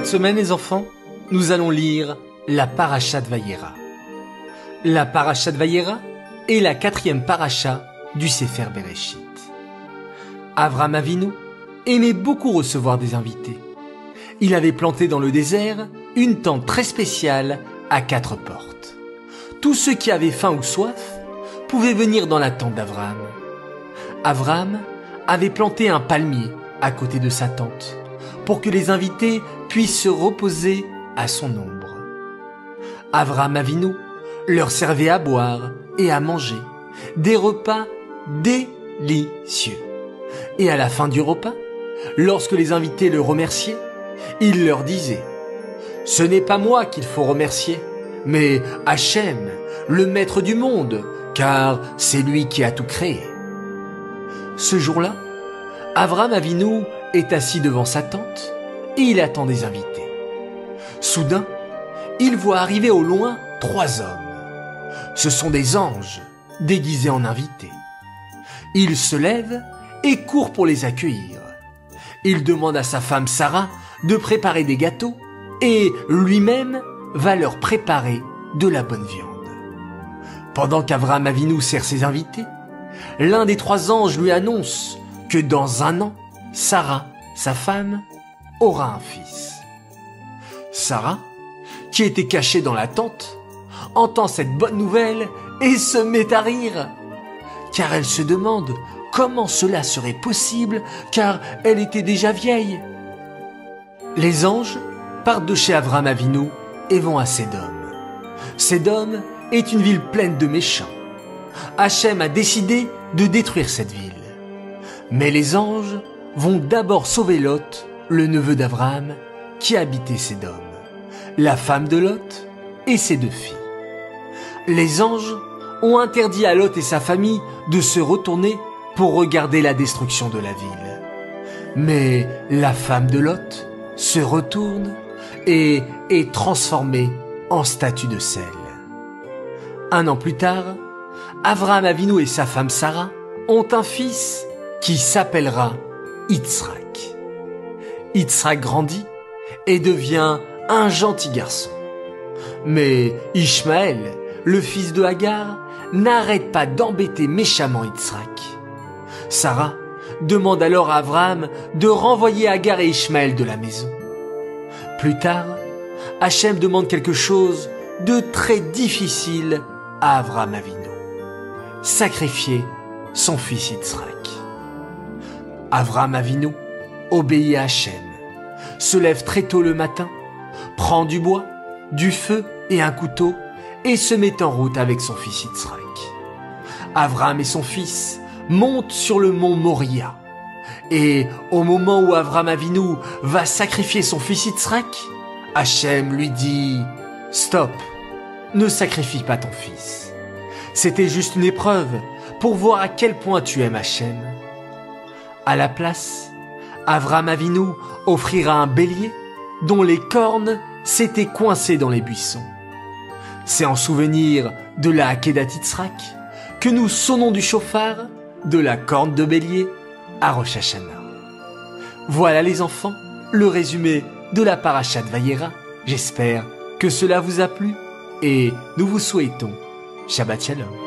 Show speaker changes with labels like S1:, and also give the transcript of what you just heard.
S1: Cette semaine, les enfants, nous allons lire la Parashat Vayera. La Parashat Vayera est la 4e paracha du Sefer Bereshit. Avram Avinu aimait beaucoup recevoir des invités. Il avait planté dans le désert une tente très spéciale à 4 portes. Tous ceux qui avaient faim ou soif pouvaient venir dans la tente d'Avram. Avram avait planté un palmier à côté de sa tente pour que les invités puissent se reposer à son ombre. Avram Avinu leur servait à boire et à manger des repas délicieux. Et à la fin du repas, lorsque les invités le remerciaient, il leur disait « Ce n'est pas moi qu'il faut remercier, mais Hachem, le maître du monde, car c'est lui qui a tout créé. » Ce jour-là, Avram Avinu est assis devant sa tente et il attend des invités. Soudain, il voit arriver au loin 3 hommes. Ce sont des anges déguisés en invités. Il se lève et court pour les accueillir. Il demande à sa femme Sarah de préparer des gâteaux et lui-même va leur préparer de la bonne viande. Pendant qu'Avram Avinu sert ses invités, l'un des 3 anges lui annonce que dans 1 an, Sarah, sa femme, aura un fils. Sarah, qui était cachée dans la tente, entend cette bonne nouvelle et se met à rire, car elle se demande comment cela serait possible, car elle était déjà vieille. Les anges partent de chez Avram Avinu et vont à Sédom. Sédom est une ville pleine de méchants. Hachem a décidé de détruire cette ville. Mais les anges vont d'abord sauver Lot, le neveu d'Abraham, qui habitait Sédom, la femme de Lot et ses 2 filles. Les anges ont interdit à Lot et sa famille de se retourner pour regarder la destruction de la ville. Mais la femme de Lot se retourne et est transformée en statue de sel. 1 an plus tard, Avram Avinu et sa femme Sarah ont un fils qui s'appellera Yitzhak. Yitzhak grandit et devient un gentil garçon. Mais Ishmaël, le fils de Hagar, n'arrête pas d'embêter méchamment Yitzhak. Sarah demande alors à Avram de renvoyer Hagar et Ishmaël de la maison. Plus tard, Hachem demande quelque chose de très difficile à Avram Avinu: sacrifier son fils Yitzhak. Avram Avinu obéit à Hachem, se lève très tôt le matin, prend du bois, du feu et un couteau et se met en route avec son fils Yitzhak. Avram et son fils montent sur le mont Moria. Et au moment où Avram Avinu va sacrifier son fils Yitzhak, Hachem lui dit « Stop, ne sacrifie pas ton fils. C'était juste une épreuve pour voir à quel point tu aimes Hachem. » À la place, Avram Avinu offrira un bélier dont les cornes s'étaient coincées dans les buissons. C'est en souvenir de la Akedat Yitzhak que nous sonnons du chauffard de la corne de bélier à Rosh Hashanah. Voilà les enfants, le résumé de la Parashat Vayera. J'espère que cela vous a plu et nous vous souhaitons Shabbat Shalom.